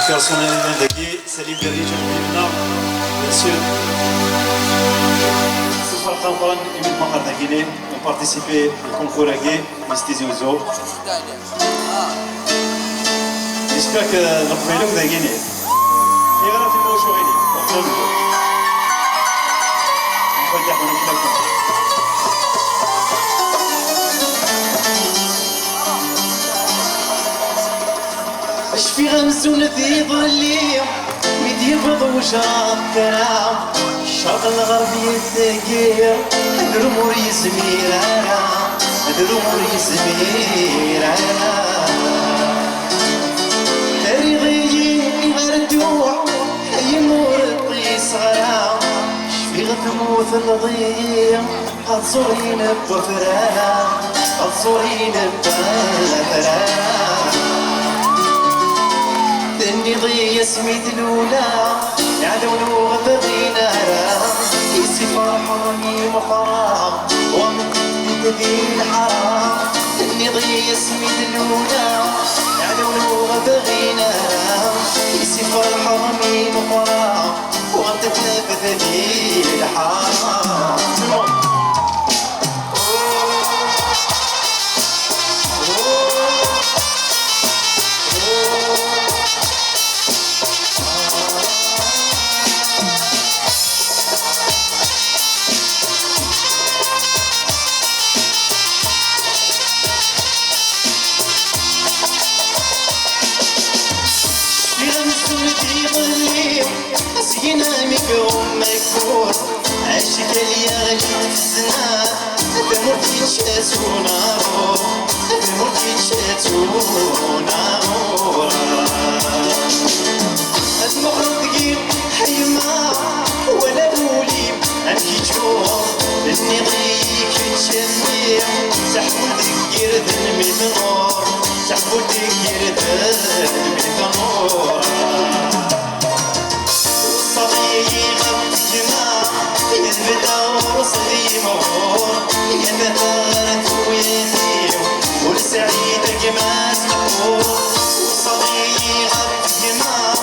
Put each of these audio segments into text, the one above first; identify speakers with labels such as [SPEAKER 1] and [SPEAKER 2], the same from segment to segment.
[SPEAKER 1] personnalité Salim Berrich bien sûr. Soufar Khamran et Mil Mahar de Guinée ont participé au concours à Gué, Mistisi Ouzo. J'espère que notre mélange de Guinée. Il y a un film au Chourini, au Chourini. On va dire qu'on est d'accord.
[SPEAKER 2] في غمزون في ظلي ميدي بضو شاب كلام الشرق الغربي الثقيل هذا الامور يزمير انا هذا الامور يزمير انا تريضي غردوح حي نور الطيس غرام شفي غتموت الضيم قد زورين بفرانا قد زورين بفرانا النضي سميت الأولى يعلون وبغينا يسي فرحاني مقام ومكتب ذي الحرام النضي سميت الأولى يعلون وبغينا يسي فرحاني مقام ومكتب ذي الحرام ينامك ومكفور عشق اليغل الزنا دمرتي تشاتونا دمرتي تشاتونا المغرب ثقيل حيما ولا بولي انكي تشوف النضيك تشمي سحبو ذكر ذنبي ثمور سحبو ذكر ذنبي ثمور وصدي مغور يتثارت ويثير ولسعيدك ما تمور وصدي غبتهما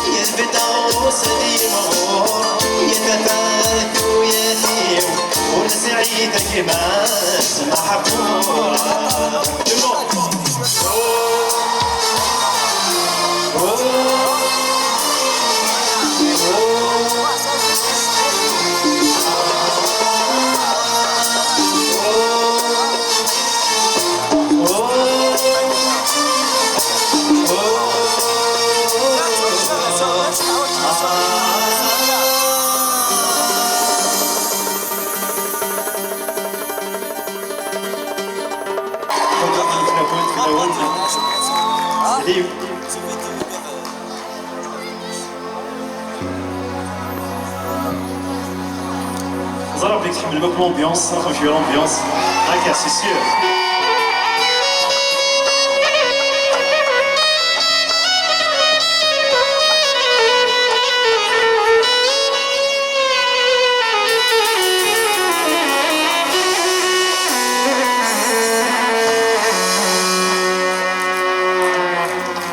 [SPEAKER 2] يثبت وصدي مغور يتثارت ويثير ولسعيدك ما محبور
[SPEAKER 1] ضرب لك تحمل بك l'ambiance, راح نمشيو l'ambiance هكا سي سيور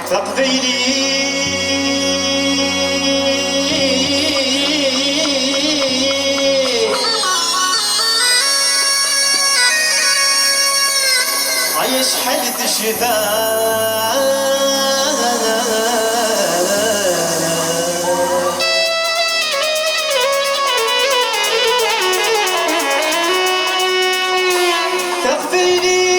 [SPEAKER 1] تقبيلي عايش حدة الشتاء تقبيلي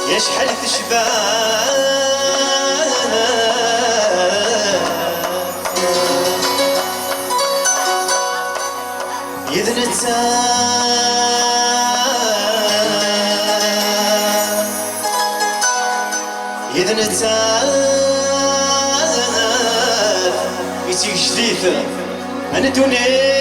[SPEAKER 1] يشحل في شباب يذنتا يذنتا يتيك جديد انا دوني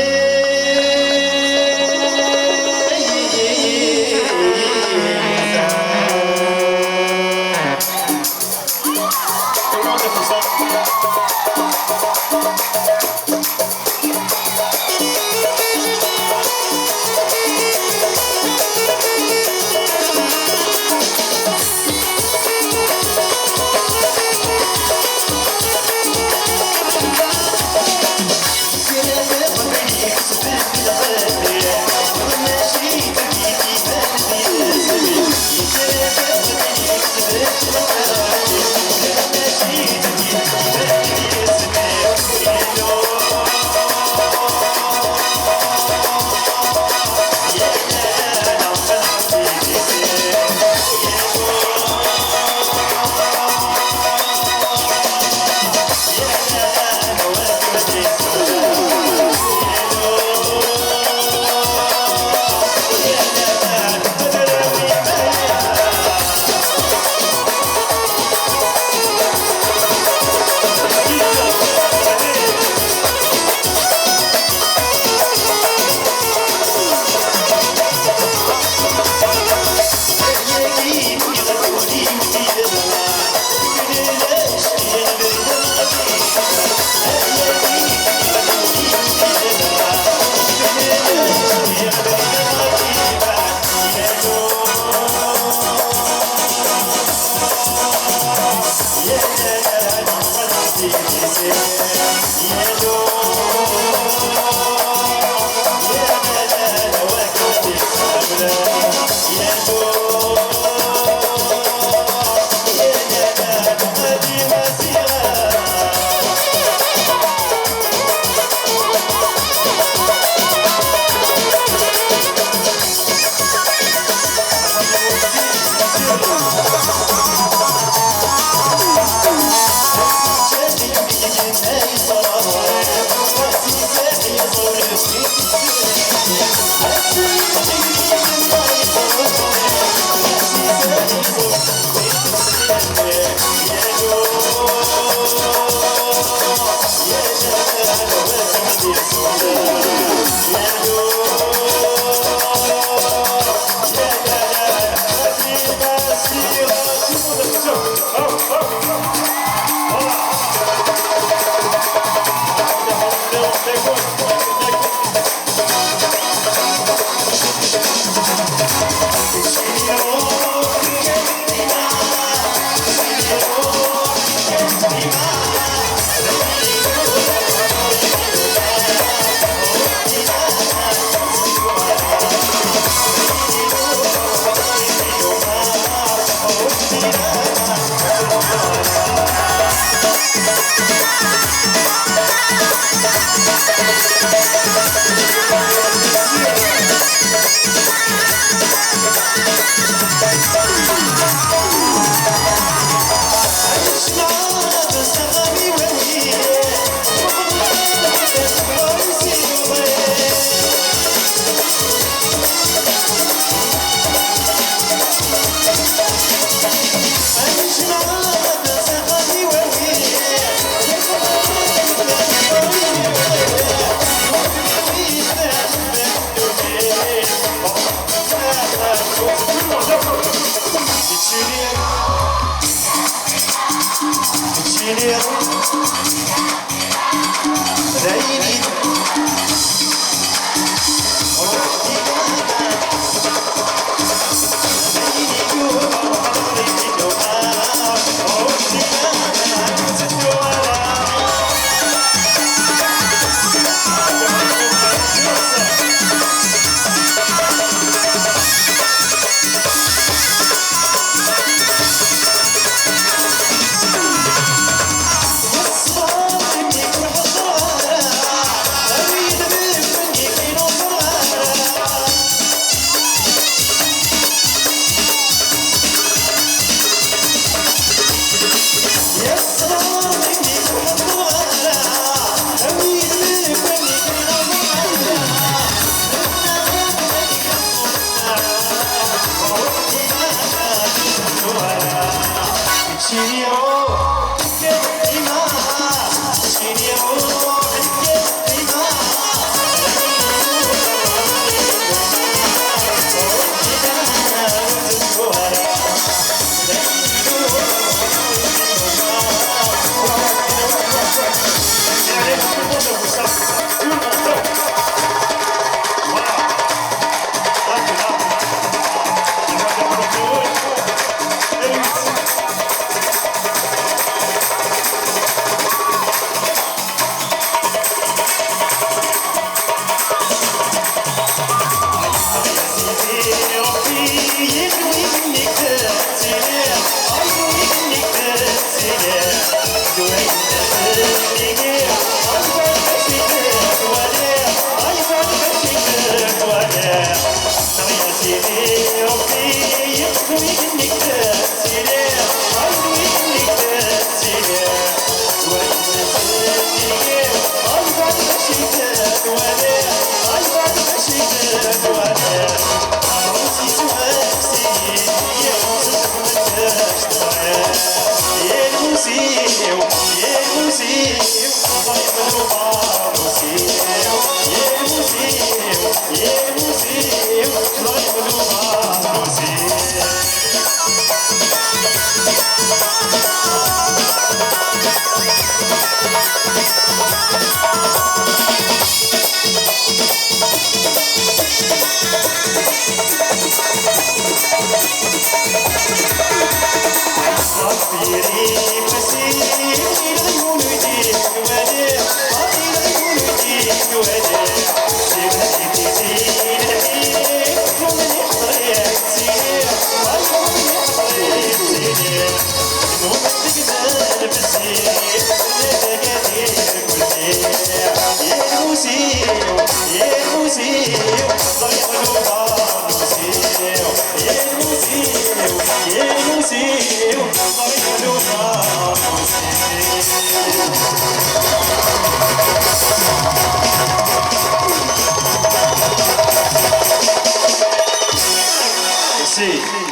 [SPEAKER 1] Merci.